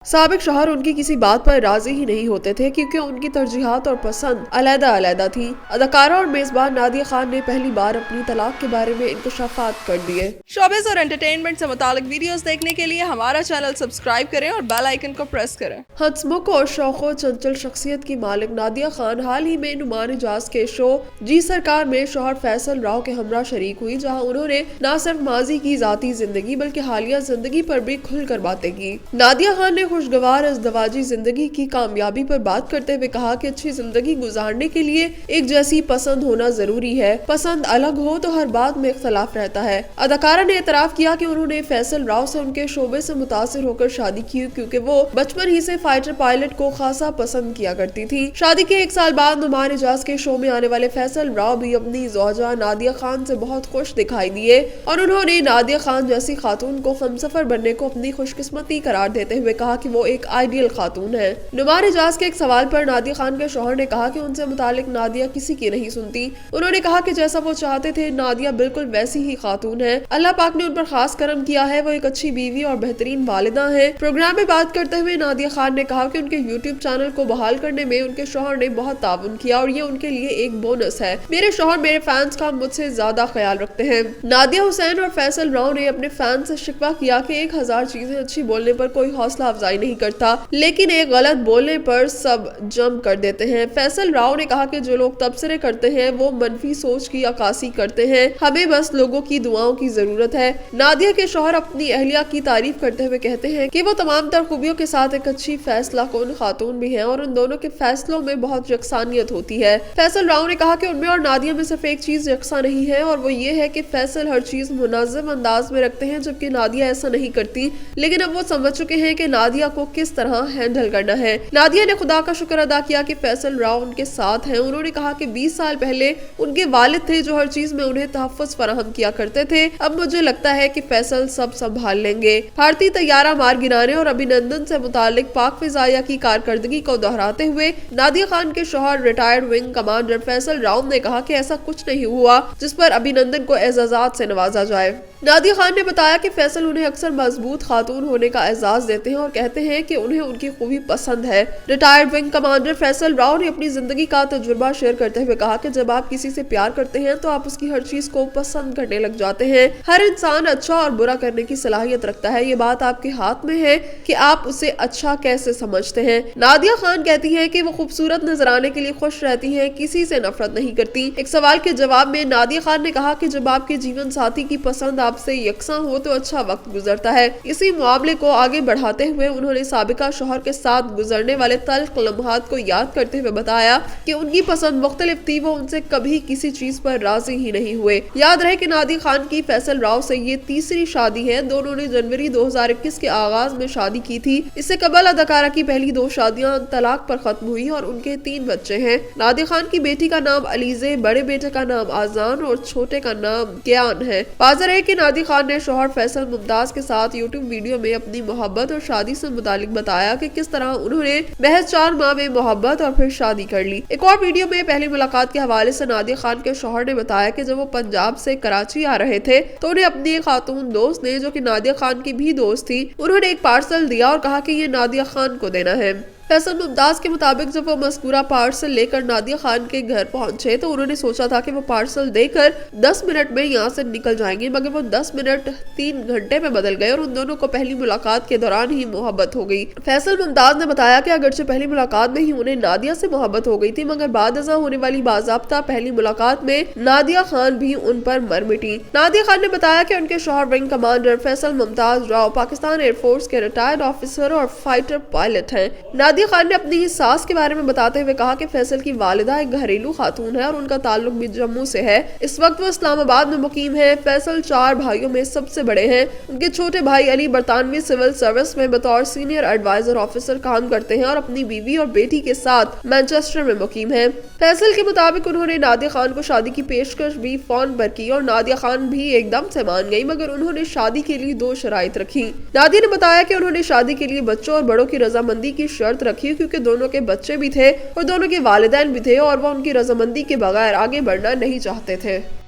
साबिक शौहर उनकी किसी बात पर राजी ही नहीं होते थे क्योंकि उनकी तरजीहात और पसंद अलग-अलग थी। अदाकारा और मेजबान नादिया खान ने पहली बार अपनी तलाक के बारे में इंकशाफात कर दिए। शोबिज़ और एंटरटेनमेंट से मुतालिक वीडियोस देखने के लिए हमारा चैनल सब्सक्राइब करें और बेल आइकन को प्रेस करें। हंसमुख और शौको चंचल शख्सियत की मालिक नादिया खान हाल ही में नुमान इजाज के शो जी सरकार में शौहर फैसल राव के हमरा शरीक हुई, जहाँ उन्होंने न सिर्फ माजी की जाती जिंदगी बल्कि हालिया जिंदगी पर भी खुलकर बातें की। नादिया खान ने खुशगवार इज़दवाजी जिंदगी की कामयाबी पर बात करते हुए कहा कि अच्छी जिंदगी गुजारने के लिए एक जैसी पसंद होना जरूरी है। पसंद अलग हो तो हर बात में इख्तलाफ रहता है। अदाकारा ने एतराफ किया कि उन्होंने फैसल राव से उनके शोबे से मुतासिर होकर शादी की क्योंकि वो बचपन ही से फाइटर पायलट को खासा पसंद किया करती थी। शादी के 1 साल बाद नुमान इजाज के शो में आने वाले फैसल राव भी अपनी ज़ौजा नादिया खान से बहुत खुश दिखाई दिए और उन्होंने नादिया खान जैसी खातून को हमसफर बनने को अपनी खुशकिस्मती करार देते हुए कहा कि वो एक आइडियल खातून है। नुमान इजाज के एक सवाल पर नादिया खान के शौहर ने कहा कि उनसे मुतालिक नादिया किसी की नहीं सुनती। उन्होंने कहा कि जैसा वो चाहते थे नादिया बिल्कुल वैसी ही खातून है। अल्लाह पाक ने उन पर खास करम किया है, वो एक अच्छी बीवी और बेहतरीन वालिदा है। प्रोग्राम में बात करते हुए नादिया खान ने कहा कि उनके यूट्यूब चैनल को बहाल करने में उनके शौहर ने बहुत ताउन किया और ये उनके लिए एक बोनस है। मेरे शौहर मेरे फैंस का मुझसे ज्यादा ख्याल रखते हैं। नादिया हुसैन और फैसल राव ने अपने फैंस से शिकवा किया कि 1000 चीजें अच्छी बोलने पर कोई हौसला अफजाई नहीं करता, लेकिन एक गलत बोलने पर सब जम कर देते हैं। फैसल राव ने कहा कि जो लोग तबसरे करते हैं वो मनफी सोच की अक्कासी करते हैं, हमें बस लोगों की दुआओं की जरूरत है। नादिया के शौहर अपनी अहलिया की तारीफ करते हुए कहते हैं कि वो तमाम तर खूबियों के साथ एक अच्छी फैसला कौन खातून भी है और उन दोनों के फैसलों में बहुत यकसानियत होती है। फैसल राव ने कहा कि उनमें और नादिया में सिर्फ एक चीज यकसा नहीं है और वो ये है कि फैसल हर चीज मुनज़्ज़म अंदाज में रखते हैं जबकि नादिया ऐसा नहीं करती, लेकिन अब वो समझ चुके हैं कि नादिया को किस तरह हैंडल करना है। नादिया ने खुदा का शुक्र अदा किया कि फैसल राव उनके साथ हैं। उन्होंने कहा कि 20 साल पहले उनके वालिद थे जो हर चीज में उन्हें तहफ़्फ़ुज़ फराहम किया करते थे। अब मुझे लगता है कि फैसल सब संभाल लेंगे। भारतीय तैयारा मार गिराने और अभिनंदन से मुतालिक पाक फिज़ाइया की कारकर्दगी को दोहराते हुए नादिया खान के शौहर retired wing commander Faisal Rao ने कहा कि ऐसा कुछ नहीं हुआ जिस पर अभिनंदन को एजाज़ात से नवाजा जाए। नादिया खान ने बताया कि फैसल उन्हें अक्सर मजबूत खातून होने का एजाज देते हैं और कहते हैं कि उन्हें उनकी खूबी पसंद है। Retired wing commander Faisal Rao ने अपनी जिंदगी का तजुर्बा शेयर करते हुए कहा कि जब आप किसी से प्यार करते हैं तो आप उसकी हर चीज को पसंद करने लग जाते हैं। हर इंसान अच्छा और बुरा करने की सलाहियत रखता है, ये बात आपके हाथ में है कि आप उसे अच्छा कैसे समझते हैं। नादिया खान कहती है कि वो खूबसूरत नजर आने के लिए खुश रहती है, किसी से नफरत नहीं करती। एक सवाल के जवाब में नादिया खान ने कहा कि जब आपके जीवन साथी की पसंद आपसे यकसा हो तो अच्छा वक्त गुजरता है। इसी मामले को आगे बढ़ाते हुए उन्होंने साबिका शौहर के साथ गुजरने वाले तल्ख लम्हात को याद करते हुए बताया कि उनकी पसंद मुख्तलिफ थी, वो उनसे कभी किसी चीज पर राजी ही नहीं हुए। याद रहे कि नादिया खान की फैसल राव से ये तीसरी शादी है। दोनों ने जनवरी 2021 के आगाज में शादी की थी। इससे कबल अदाकारा की पहली 2 शादियां तलाक पर खत्म हुई और उनके 3 बच्चे हैं। नादिया खान की बेटी का नाम अलीजे, बड़े बेटे का नाम आजान और छोटे का नाम ज्ञान है। वाज़ेह है कि नादिया खान ने शौहर फैसल मुमताज के साथ यूट्यूब वीडियो में अपनी मोहब्बत और शादी से मुतालिक बताया कि किस तरह उन्होंने महज 4 माह में मोहब्बत और फिर शादी कर ली। एक और वीडियो में पहली मुलाकात के हवाले से नादिया खान के शौहर ने बताया कि जब वो पंजाब से कराची आ रहे थे तो उन्हें अपनी एक खातून दोस्त ने, जो कि नादिया खान की भी दोस्त थी, उन्होंने एक पार्सल दिया और कहा कि ये नादिया खान को देना है। फैसल मुमताज के मुताबिक जब वो मज़कूरा पार्सल लेकर नादिया खान के घर पहुंचे तो उन्होंने सोचा था कि वो पार्सल देकर 10 मिनट में यहाँ से निकल जाएंगे, मगर वो 10 मिनट 3 घंटे में बदल गए और उन दोनों को पहली मुलाकात के दौरान ही मोहब्बत हो गई। फैसल मुमताज ने बताया कि अगरचे पहली मुलाकात में ही उन्हें नादिया से मोहब्बत हो गई थी, मगर बाद अज़ां होने वाली बाज़ाब्ता पहली मुलाकात में नादिया खान भी उन पर मर मिटी। नादिया खान ने बताया कि उनके शौहर wing commander Faisal Mumtaz Rao Pakistan air force के रिटायर्ड ऑफिसर और फाइटर पायलट हैं। नादिया खान ने अपनी सास के बारे में बताते हुए कहा कि फैसल की वालिदा एक घरेलू खातून है और उनका ताल्लुक भी जम्मू से है। इस वक्त वो इस्लामाबाद में मुकीम है। फैसल 4 भाइयों में सबसे बड़े हैं। उनके छोटे भाई अली बरतानवी सिविल सर्विस में बतौर सीनियर एडवाइजर ऑफिसर काम करते हैं और अपनी बीवी और बेटी के साथ मैनचेस्टर में मुकीम है। फैसल के मुताबिक उन्होंने नादिया खान को शादी की पेशकश भी फोन पर की और नादिया खान भी एकदम से मान गई, मगर उन्होंने शादी के लिए 2 शराइत रखी। नादिया ने बताया कि उन्होंने शादी के लिए बच्चों और बड़ों की रजामंदी की शर्त रखी क्योंकि दोनों के बच्चे भी थे और दोनों के वालिदैन भी थे और वो उनकी रजामंदी के बगैर आगे बढ़ना नहीं चाहते थे।